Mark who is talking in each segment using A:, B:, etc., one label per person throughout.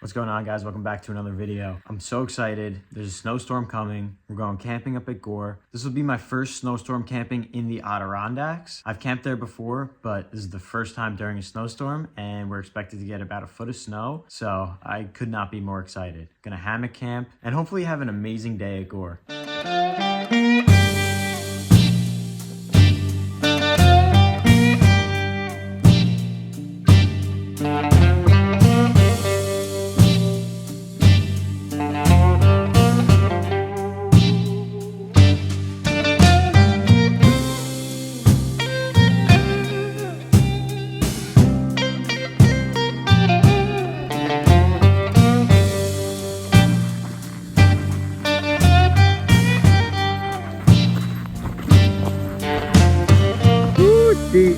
A: What's going on, guys? Welcome back to another video. I'm so excited. There's a snowstorm coming. We're going camping up at Gore. This will be my first snowstorm camping in the Adirondacks. I've camped there before, but this is the first time during a snowstorm, and we're expected to get about a foot of snow, so I could not be more excited. Gonna hammock camp and hopefully have an amazing day at Gore. Deep.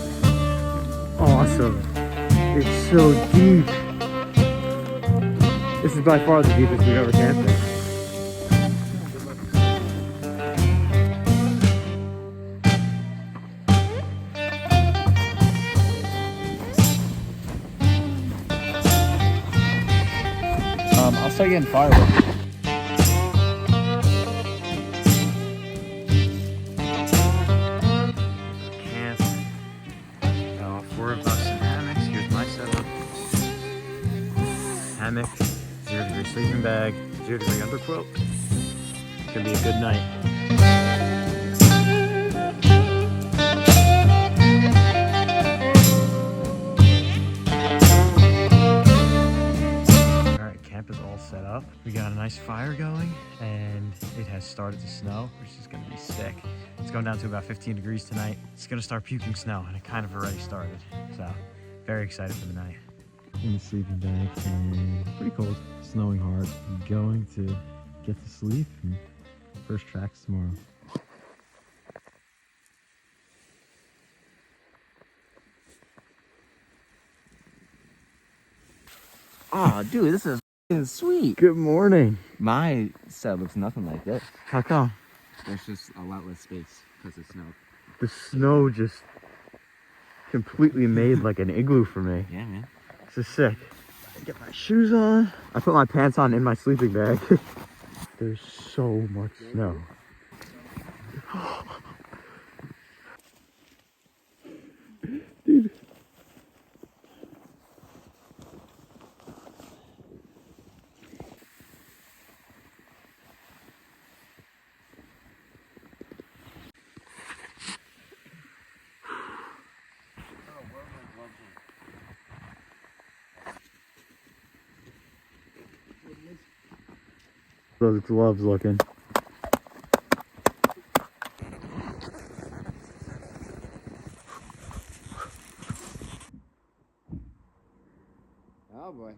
A: Awesome. It's so deep. This is by far the deepest we've ever camped in. I'll start getting firewood. Four of us in hammocks. Here's my setup. Hammock, 0-degree sleeping bag, 0-degree underquilt. It's gonna be a good night. Alright, camp is all set up. We got a nice fire going and it has started to snow, which is gonna be sick. It's going down to about 15 degrees tonight. It's gonna start puking snow, and it kind of already started. So, very excited for the night. In the sleeping bag, and pretty cold, snowing hard. I'm going to get to sleep, and first tracks tomorrow.
B: Oh, dude, this is f***ing sweet.
A: Good morning.
B: My set looks nothing like this.
A: How come?
B: There's just a lot less space because of snow.
A: The snow just completely made like an igloo for me.
B: Yeah, man.
A: This is sick. Get my shoes on. I put my pants on in my sleeping bag. There's so much snow. Dude. Those gloves looking.
B: Oh, boy.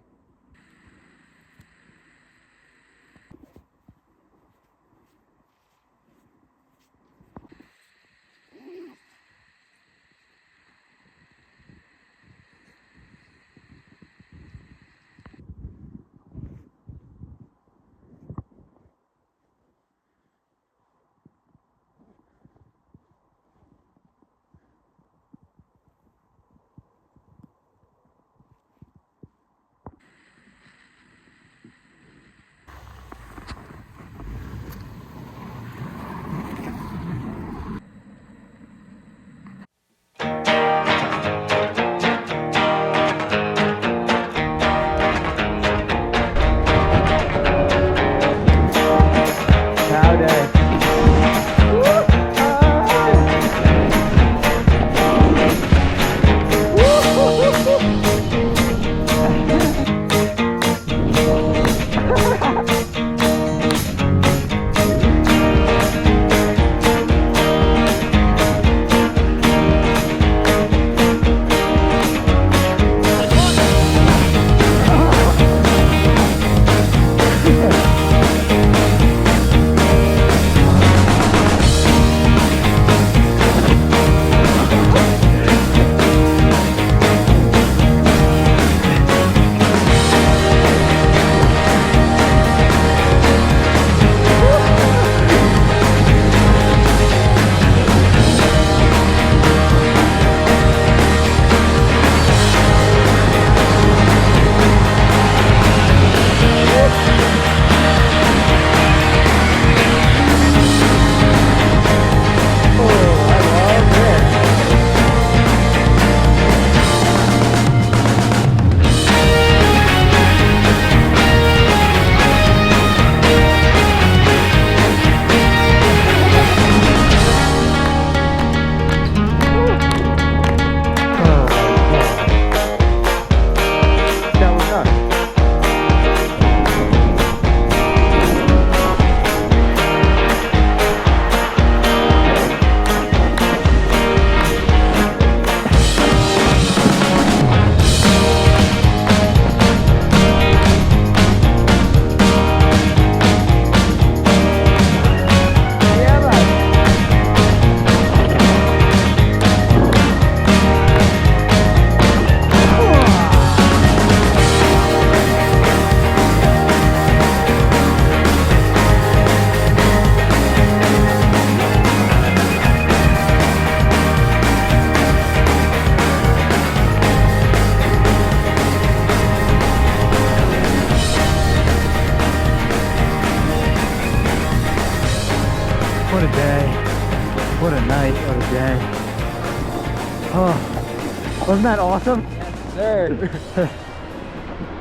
A: What a night, what a day. Oh, wasn't that awesome?
B: Yes, sir.